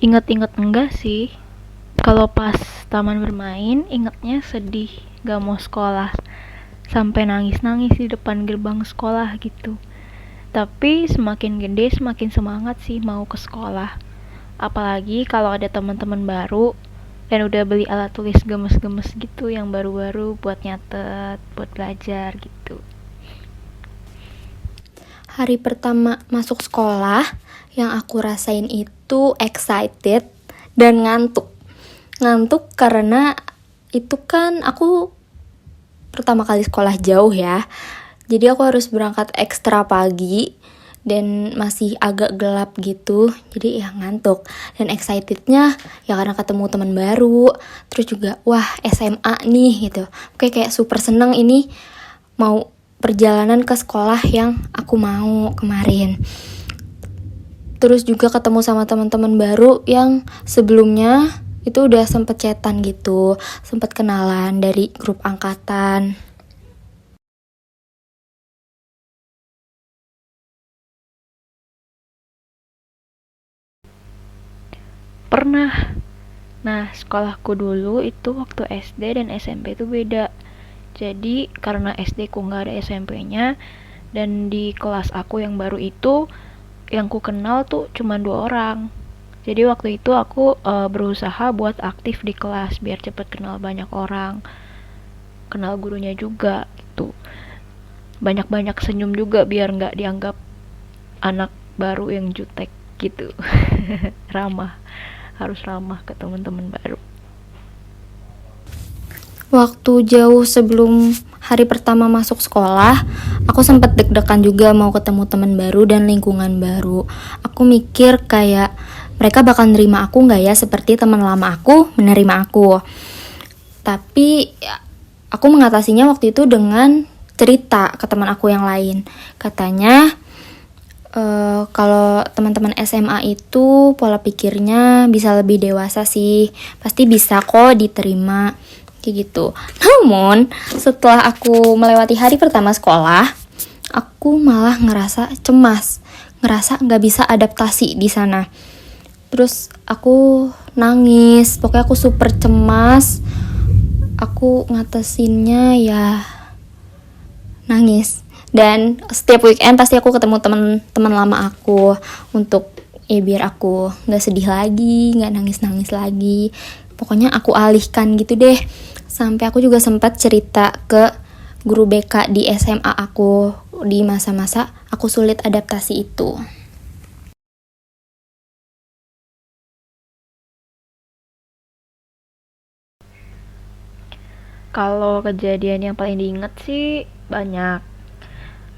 Ingat-ingat enggak sih. Kalau pas taman bermain, ingetnya sedih, gak mau sekolah. Sampai nangis-nangis di depan gerbang sekolah gitu. Tapi semakin gede semakin semangat sih mau ke sekolah. Apalagi kalau ada teman-teman baru dan udah beli alat tulis gemes-gemes gitu yang baru-baru buat nyatet, buat belajar gitu. Hari pertama masuk sekolah, yang aku rasain itu excited dan ngantuk. Ngantuk karena itu kan aku pertama kali sekolah jauh ya. Jadi aku harus berangkat ekstra pagi dan masih agak gelap gitu. Jadi ya ngantuk. Dan excitednya ya karena ketemu teman baru. Terus juga wah SMA nih gitu. Oke, kayak super seneng ini mau perjalanan ke sekolah yang aku mau kemarin. Terus juga ketemu sama teman-teman baru yang sebelumnya itu udah sempet chatan gitu, sempet kenalan dari grup angkatan. Pernah. Nah, sekolahku dulu itu waktu SD dan SMP itu beda. Jadi karena SD ku nggak ada SMP-nya dan di kelas aku yang baru itu yang ku kenal tuh cuma 2 orang. Jadi waktu itu aku berusaha buat aktif di kelas biar cepet kenal banyak orang, kenal gurunya juga gitu. Banyak-banyak senyum juga biar nggak dianggap anak baru yang jutek gitu. Ramah, harus ramah ke teman-teman baru. Waktu jauh sebelum hari pertama masuk sekolah, aku sempat deg-degan juga mau ketemu teman baru dan lingkungan baru. Aku mikir kayak mereka bakal nerima aku nggak ya seperti teman lama aku menerima aku. Tapi ya, aku mengatasinya waktu itu dengan cerita ke teman aku yang lain. Katanya kalau teman-teman SMA itu pola pikirnya bisa lebih dewasa sih, pasti bisa kok diterima kayak gitu. Namun setelah aku melewati hari pertama sekolah, aku malah ngerasa cemas, ngerasa nggak bisa adaptasi di sana. Terus aku nangis, pokoknya aku super cemas. Aku ngatasinnya ya nangis. Dan setiap weekend pasti aku ketemu teman-teman lama aku untuk ya biar aku nggak sedih lagi, nggak nangis-nangis lagi. Pokoknya aku alihkan gitu deh. Sampai aku juga sempat cerita ke guru BK di SMA aku di masa-masa aku sulit adaptasi itu. Kalau kejadian yang paling diingat sih banyak.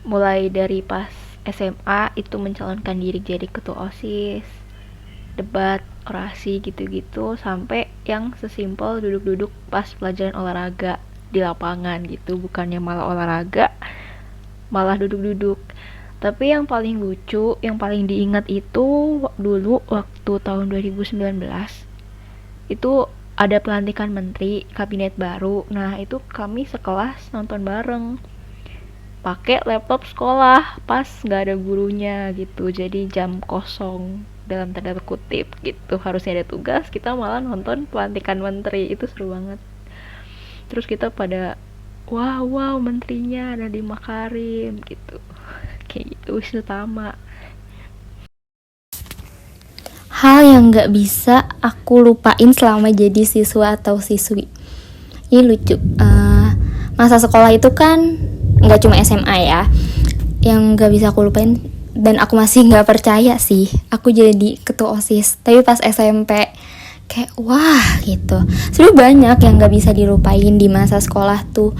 Mulai dari pas SMA itu mencalonkan diri jadi ketua OSIS, debat, orasi gitu-gitu, sampai yang sesimpel duduk-duduk pas pelajaran olahraga di lapangan gitu, bukannya malah olahraga, malah duduk-duduk. Tapi yang paling lucu, yang paling diingat itu dulu waktu tahun 2019 itu ada pelantikan menteri kabinet baru. Nah, itu kami sekelas nonton bareng pakai laptop sekolah pas nggak ada gurunya gitu, jadi jam kosong dalam tanda kutip gitu, harusnya ada tugas, kita malah nonton pelantikan menteri. Itu seru banget. Terus kita pada wow wow menterinya ada di Makarim gitu. Kayak gitu wis utama. Hal yang gak bisa aku lupain selama jadi siswa atau siswi. Ini lucu. Masa sekolah itu kan gak cuma SMA ya. Yang gak bisa aku lupain dan aku masih gak percaya sih aku jadi ketua OSIS. Tapi pas SMP kayak wah gitu. Sebenernya banyak yang gak bisa dilupain di masa sekolah tuh.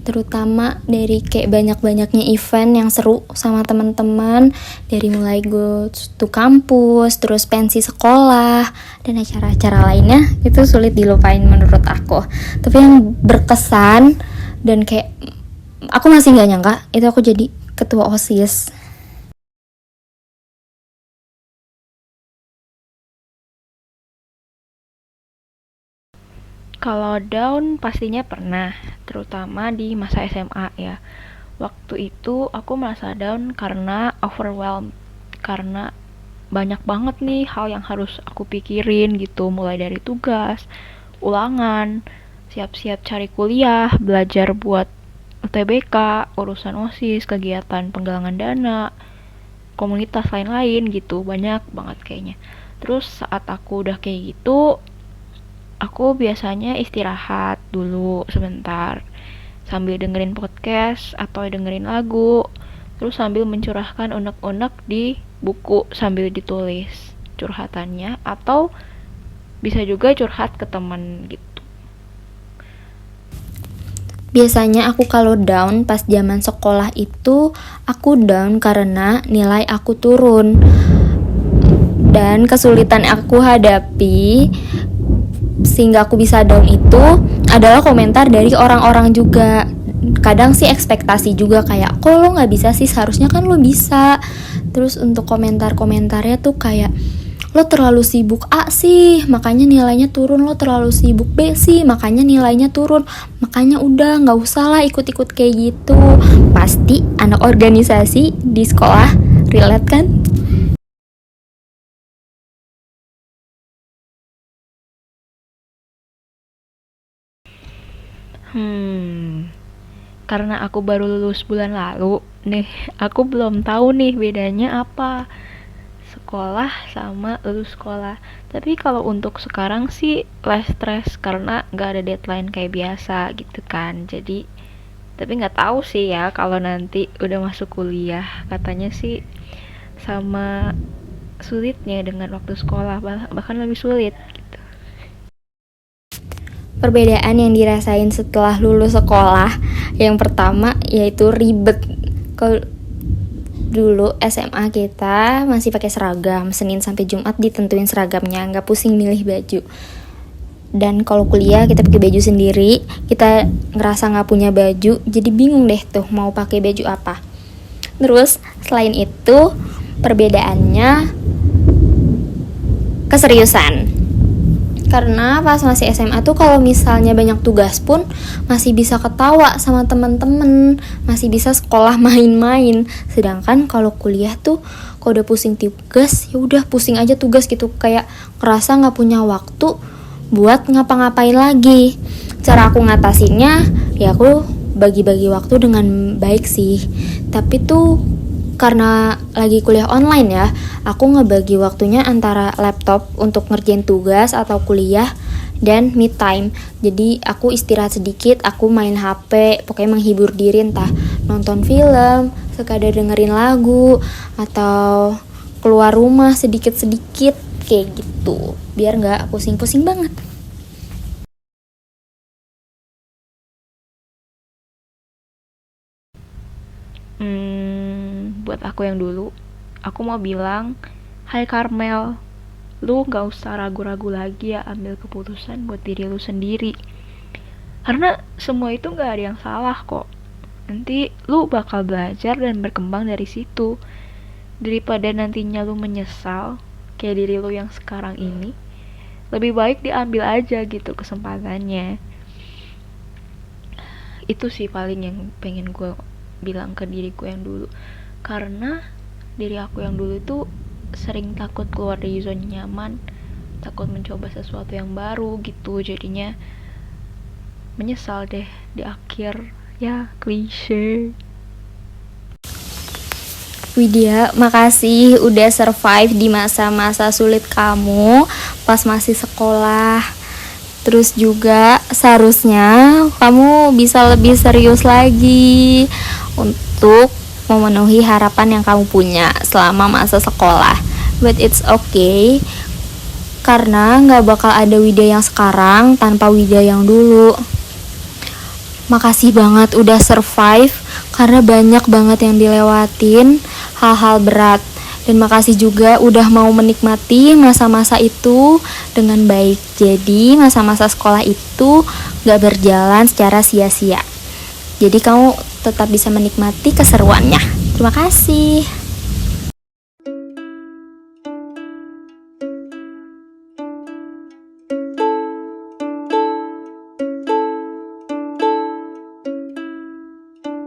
Terutama dari kayak banyak-banyaknya event yang seru sama teman-teman, dari mulai go to kampus, terus pensi sekolah dan acara-acara lainnya, itu sulit dilupain menurut aku. Tapi yang berkesan dan kayak aku masih nggak nyangka itu aku jadi ketua OSIS. Kalau down pastinya pernah, terutama di masa SMA ya. Waktu itu aku merasa down karena overwhelmed, karena banyak banget nih hal yang harus aku pikirin gitu, mulai dari tugas, ulangan, siap-siap cari kuliah, belajar buat UTBK, urusan OSIS, kegiatan penggalangan dana, komunitas lain-lain gitu, banyak banget kayaknya. Terus saat aku udah kayak gitu, aku biasanya istirahat dulu sebentar sambil dengerin podcast atau dengerin lagu, terus sambil mencurahkan unek-unek di buku sambil ditulis curhatannya, atau bisa juga curhat ke teman gitu. Biasanya aku kalau down pas zaman sekolah itu, aku down karena nilai aku turun. Dan kesulitan aku hadapi sehingga aku bisa down itu adalah komentar dari orang-orang juga. Kadang sih ekspektasi juga kayak, kok lo gak bisa sih, seharusnya kan lo bisa. Terus untuk komentar-komentarnya tuh kayak, lo terlalu sibuk A sih, makanya nilainya turun. Lo terlalu sibuk B sih, makanya nilainya turun. Makanya udah gak usah lah ikut-ikut kayak gitu. Pasti anak organisasi di sekolah relate kan? Karena aku baru lulus bulan lalu nih, aku belum tahu nih bedanya apa sekolah sama lulus sekolah. Tapi kalau untuk sekarang sih less stress karena nggak ada deadline kayak biasa gitu kan. Jadi tapi nggak tahu sih ya kalau nanti udah masuk kuliah, katanya sih sama sulitnya dengan waktu sekolah, bahkan lebih sulit gitu. Perbedaan yang dirasain setelah lulus sekolah, yang pertama yaitu ribet. Kalau dulu SMA kita masih pakai seragam, Senin sampai Jumat ditentuin seragamnya, nggak pusing milih baju. Dan kalau kuliah kita pakai baju sendiri, kita ngerasa nggak punya baju, jadi bingung deh tuh mau pakai baju apa. Terus selain itu perbedaannya keseriusan. Karena pas masih SMA tuh kalau misalnya banyak tugas pun masih bisa ketawa sama teman-teman, masih bisa sekolah main-main. Sedangkan kalau kuliah tuh kalau udah pusing tugas, ya udah pusing aja tugas gitu, kayak ngerasa nggak punya waktu buat ngapa-ngapain lagi. Cara aku ngatasinnya, ya aku bagi-bagi waktu dengan baik sih. Tapi tuh karena lagi kuliah online ya, aku ngebagi waktunya antara laptop untuk ngerjain tugas atau kuliah dan me time. Jadi aku istirahat sedikit, aku main HP, pokoknya menghibur diri, entah nonton film, sekadar dengerin lagu, atau keluar rumah sedikit-sedikit kayak gitu, biar nggak pusing-pusing banget. Buat aku yang dulu, aku mau bilang, hai Karmel, lu gak usah ragu-ragu lagi ya ambil keputusan buat diri lu sendiri. Karena semua itu gak ada yang salah kok. Nanti lu bakal belajar dan berkembang dari situ. Daripada nantinya lu menyesal, kayak diri lu yang sekarang ini, lebih baik diambil aja gitu kesempatannya. Itu sih paling yang pengen gue bilang ke diriku yang dulu. Karena diri aku yang dulu itu sering takut keluar dari zona nyaman, takut mencoba sesuatu yang baru gitu, jadinya menyesal deh di akhir. Ya klise. Widya, makasih udah survive di masa-masa sulit kamu pas masih sekolah. Terus juga seharusnya kamu bisa lebih serius lagi untuk memenuhi harapan yang kamu punya selama masa sekolah. But it's okay, karena gak bakal ada Widya yang sekarang tanpa Widya yang dulu. Makasih banget udah survive, karena banyak banget yang dilewatin, hal-hal berat. Dan makasih juga udah mau menikmati masa-masa itu dengan baik. Jadi masa-masa sekolah itu gak berjalan secara sia-sia. Jadi kamu tetap bisa menikmati keseruannya. Terima kasih.